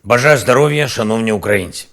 Бажаю здоров'я, шановні українці.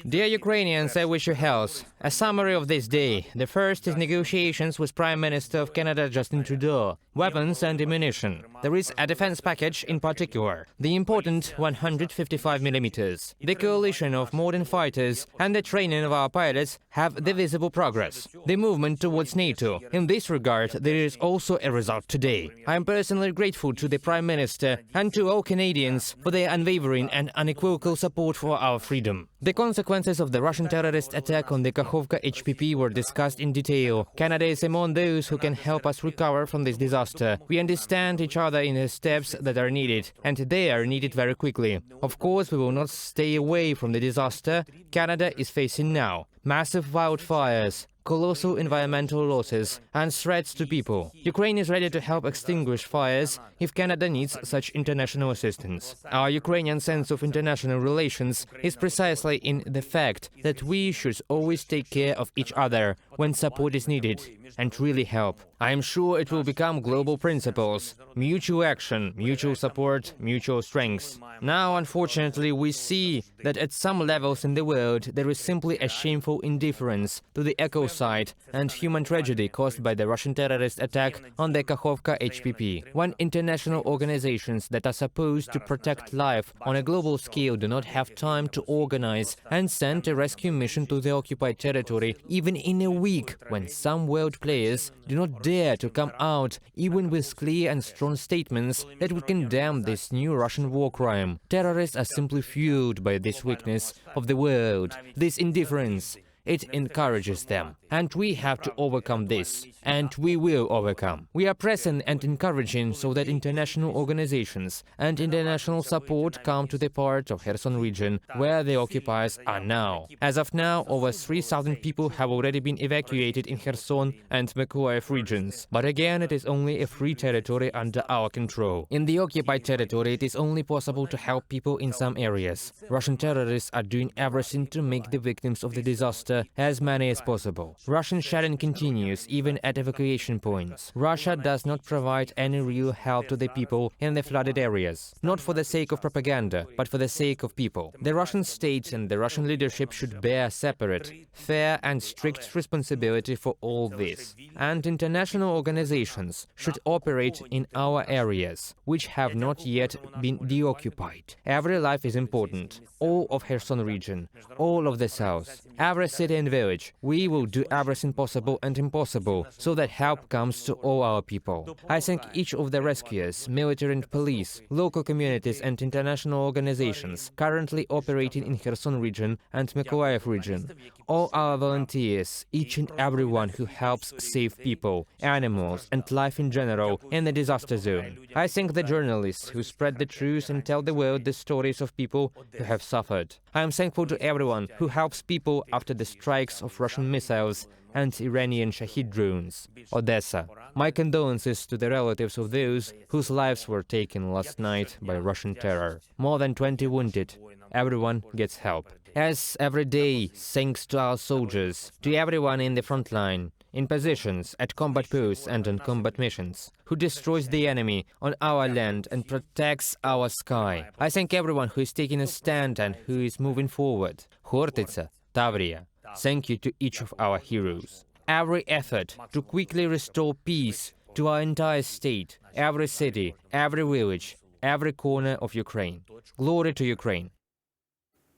Dear Ukrainians, I wish you health. A summary of this day. The first is negotiations with Prime Minister of Canada Justin Trudeau, weapons and ammunition. There is a defense package in particular, the important 155mm. The coalition of modern fighters and the training of our pilots have the visible progress. The movement towards NATO. In this regard, there is also a result today. I am personally grateful to the Prime Minister and to all Canadians for their unwavering and unequivocal support for our freedom. The consequences of the Russian terrorist attack on the Kakhovka HPP were discussed in detail. Canada is among those who can help us recover from this disaster. We understand each other in the steps that are needed, and they are needed very quickly. Of course, we will not stay away from the disaster Canada is facing now. Massive wildfires, colossal environmental losses, and threats to people. Ukraine is ready to help extinguish fires if Canada needs such international assistance. Our Ukrainian sense of international relations is precisely in the fact that we should always take care of each other when support is needed and really help. I am sure it will become global principles: mutual action, mutual support, mutual strength. Now, unfortunately, we see that at some levels in the world there is simply a shameful indifference to the ecocide and human tragedy caused by the Russian terrorist attack on the Kakhovka HPP. When international organizations that are supposed to protect life on a global scale do not have time to organize and send a rescue mission to the occupied territory even in a week, when some world players do not dare to come out even with clear and strong statements that would condemn this new Russian war crime. Terrorists are simply fueled by this weakness of the world, this indifference. It encourages them. And we have to overcome this. And we will overcome. We are pressing and encouraging so that international organizations and international support come to the part of Kherson region where the occupiers are now. As of now, over 3,000 people have already been evacuated in Kherson and Mykolaiv regions. But again, it is only a free territory under our control. In the occupied territory, it is only possible to help people in some areas. Russian terrorists are doing everything to make the victims of the disaster as many as possible. Russian shelling continues even at evacuation points. Russia does not provide any real help to the people in the flooded areas, not for the sake of propaganda, but for the sake of people. The Russian state and the Russian leadership should bear separate, fair and strict responsibility for all this. And international organizations should operate in our areas, which have not yet been deoccupied. Every life is important. All of Kherson region, all of the south, every city and village. We will do everything possible and impossible so that help comes to all our people. I thank each of the rescuers, military and police, local communities and international organizations currently operating in Kherson region and Mykolaiv region. All our volunteers, each and everyone who helps save people, animals and life in general in the disaster zone. I thank the journalists who spread the truth and tell the world the stories of people who have suffered. I am thankful to everyone who helps people after the strikes of Russian missiles and Iranian Shahid drones. Odessa. My condolences to the relatives of those whose lives were taken last night by Russian terror. More than 20 wounded. Everyone gets help. As every day, thanks to our soldiers, to everyone in the front line, in positions, at combat posts and on combat missions, who destroys the enemy on our land and protects our sky. I thank everyone who is taking a stand and who is moving forward. Khortytsa, Tavria. Thank you to each of our heroes. Every effort to quickly restore peace to our entire state, every city, every village, every corner of Ukraine. Glory to Ukraine.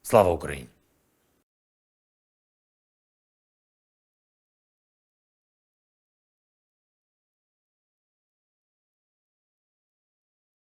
Слава Україні!